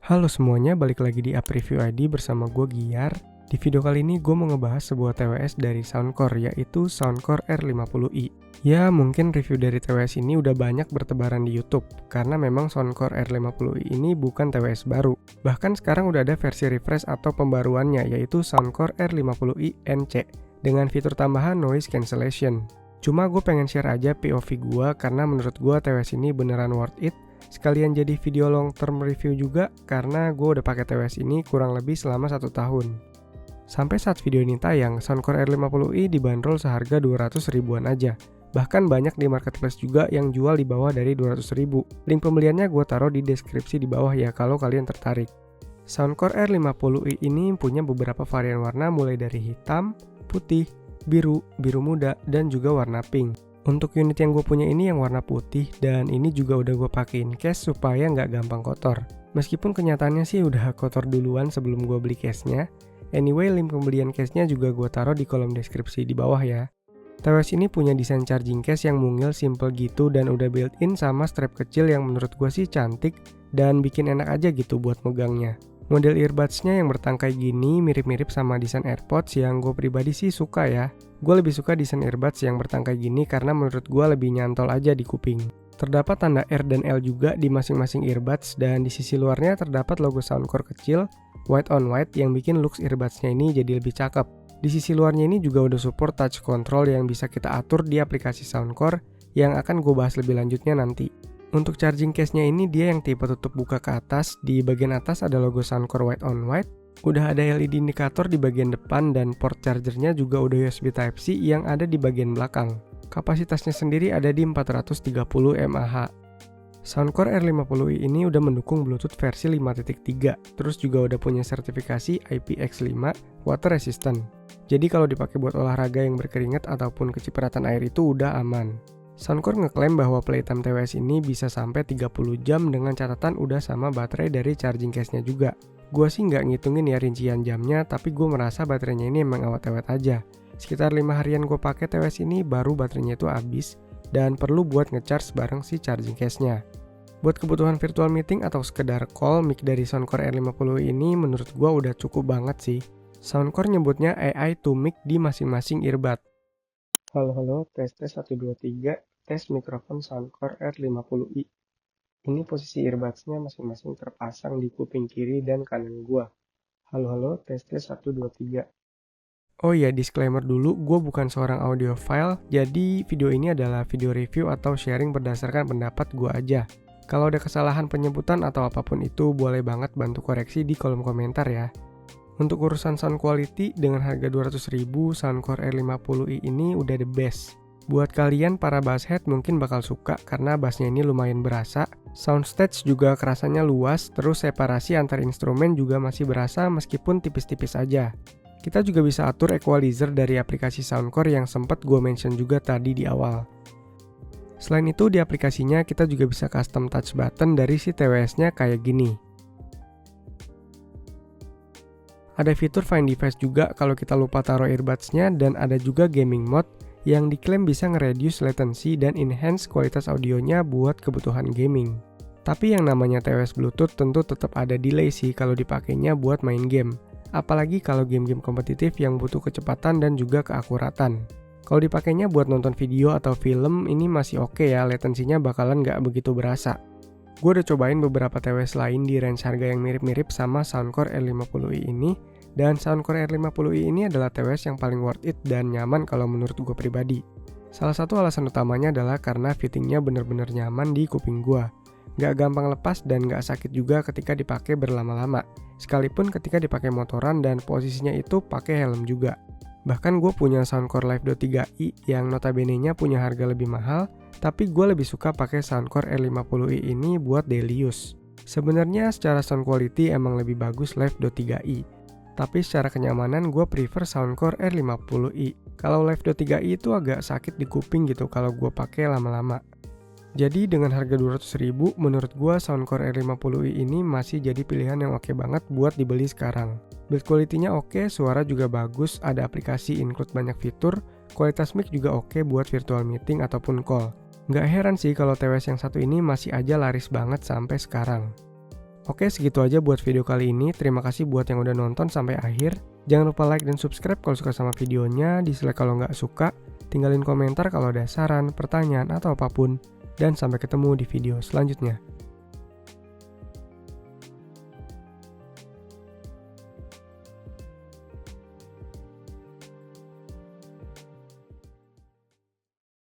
Halo semuanya, balik lagi di App Review ID bersama gue Giar. Di video kali ini gue mau ngebahas sebuah TWS dari Soundcore, yaitu Soundcore R50i. Ya, mungkin review dari TWS ini udah banyak bertebaran di YouTube, karena memang Soundcore R50i ini bukan TWS baru. Bahkan sekarang udah ada versi refresh atau pembaruannya, yaitu Soundcore R50i NC, dengan fitur tambahan noise cancellation. Cuma gue pengen share aja POV gue, karena menurut gue TWS ini beneran worth it. Sekalian jadi video long term review juga, karena gue udah pakai TWS ini kurang lebih selama 1 tahun. Sampai saat video ini tayang, Soundcore R50i dibanderol seharga 200 ribuan aja. Bahkan banyak di marketplace juga yang jual di bawah dari 200 ribu. Link pembeliannya gue taruh di deskripsi di bawah ya kalau kalian tertarik. Soundcore R50i ini punya beberapa varian warna mulai dari hitam, putih, biru, biru muda, dan juga warna pink. Untuk unit yang gue punya ini yang warna putih, dan ini juga udah gue pakein case supaya nggak gampang kotor. Meskipun kenyataannya sih udah kotor duluan sebelum gue beli case-nya. Anyway, link pembelian case-nya juga gue taruh di kolom deskripsi di bawah ya. TWS ini punya desain charging case yang mungil simple gitu dan udah built-in sama strap kecil yang menurut gue sih cantik dan bikin enak aja gitu buat megangnya. Model earbuds-nya yang bertangkai gini mirip-mirip sama desain AirPods yang gue pribadi sih suka ya. Gue lebih suka desain earbuds yang bertangkai gini karena menurut gue lebih nyantol aja di kuping. Terdapat tanda R dan L juga di masing-masing earbuds dan di sisi luarnya terdapat logo Soundcore kecil, white on white yang bikin looks earbuds-nya ini jadi lebih cakep. Di sisi luarnya ini juga udah support touch control yang bisa kita atur di aplikasi Soundcore yang akan gue bahas lebih lanjutnya nanti. Untuk charging case-nya ini dia yang tipe tutup buka ke atas, di bagian atas ada logo Soundcore white on white, udah ada LED indikator di bagian depan dan port chargernya juga udah USB Type-C yang ada di bagian belakang. Kapasitasnya sendiri ada di 430 mAh. Soundcore R50i ini udah mendukung Bluetooth versi 5.3, terus juga udah punya sertifikasi IPX5 water resistant. Jadi kalau dipakai buat olahraga yang berkeringat ataupun kecipratan air itu udah aman. Soundcore ngeklaim bahwa playtime TWS ini bisa sampai 30 jam dengan catatan udah sama baterai dari charging case-nya juga. Gua sih nggak ngitungin ya rincian jamnya, tapi gue merasa baterainya ini emang awet-awet aja. Sekitar 5 harian gue pakai TWS ini baru baterainya itu habis dan perlu buat ngecharge bareng si charging case-nya. Buat kebutuhan virtual meeting atau sekedar call, mic dari Soundcore R50i ini menurut gue udah cukup banget sih. Soundcore nyebutnya AI to mic di masing-masing earbud. Halo, tes 1 2 3, tes mikrofon Soundcore R50i. Ini posisi earbuds-nya masing-masing terpasang di kuping kiri dan kanan gua. Halo, tes 1 2 3. Oh iya, disclaimer dulu, gue bukan seorang audiophile, jadi video ini adalah video review atau sharing berdasarkan pendapat gue aja. Kalau ada kesalahan penyebutan atau apapun itu, boleh banget bantu koreksi di kolom komentar ya. Untuk urusan sound quality, dengan harga 200 ribu, Soundcore R50i ini udah the best. Buat kalian para basshead mungkin bakal suka karena bassnya ini lumayan berasa. Soundstage juga kerasanya luas, terus separasi antar instrumen juga masih berasa meskipun tipis-tipis aja. Kita juga bisa atur equalizer dari aplikasi Soundcore yang sempat gue mention juga tadi di awal. Selain itu di aplikasinya kita juga bisa custom touch button dari si TWS-nya kayak gini. Ada fitur Find Device juga kalau kita lupa taruh earbuds-nya dan ada juga gaming mode yang diklaim bisa nge-reduce latency dan enhance kualitas audionya buat kebutuhan gaming. Tapi yang namanya TWS Bluetooth tentu tetap ada delay sih kalau dipakainya buat main game. Apalagi kalau game-game kompetitif yang butuh kecepatan dan juga keakuratan. Kalau dipakainya buat nonton video atau film ini masih oke ya, latensinya bakalan nggak begitu berasa. Gue udah cobain beberapa TWS lain di range harga yang mirip-mirip sama Soundcore R50i ini, dan Soundcore R50i ini adalah TWS yang paling worth it dan nyaman kalau menurut gue pribadi. Salah satu alasan utamanya adalah karena fittingnya bener-bener nyaman di kuping gue. Nggak gampang lepas dan nggak sakit juga ketika dipakai berlama-lama, sekalipun ketika dipakai motoran dan posisinya itu pakai helm juga. Bahkan gue punya Soundcore Live 3i yang notabene-nya punya harga lebih mahal, tapi gue lebih suka pakai Soundcore R50i ini buat daily use. Sebenarnya secara sound quality emang lebih bagus Live 3i, tapi secara kenyamanan gue prefer Soundcore R50i. Kalau Live 3i itu agak sakit di kuping gitu kalau gue pakai lama-lama. Jadi dengan harga 200 ribu, menurut gue Soundcore R50i ini masih jadi pilihan yang oke banget buat dibeli sekarang. Build quality-nya oke, suara juga bagus, ada aplikasi include banyak fitur, kualitas mic juga oke buat virtual meeting ataupun call. Nggak heran sih kalau TWS yang satu ini masih aja laris banget sampai sekarang. Oke, segitu aja buat video kali ini. Terima kasih buat yang udah nonton sampai akhir. Jangan lupa like dan subscribe kalau suka sama videonya, dislike kalau nggak suka, tinggalin komentar kalau ada saran, pertanyaan, atau apapun. Dan sampai ketemu di video selanjutnya.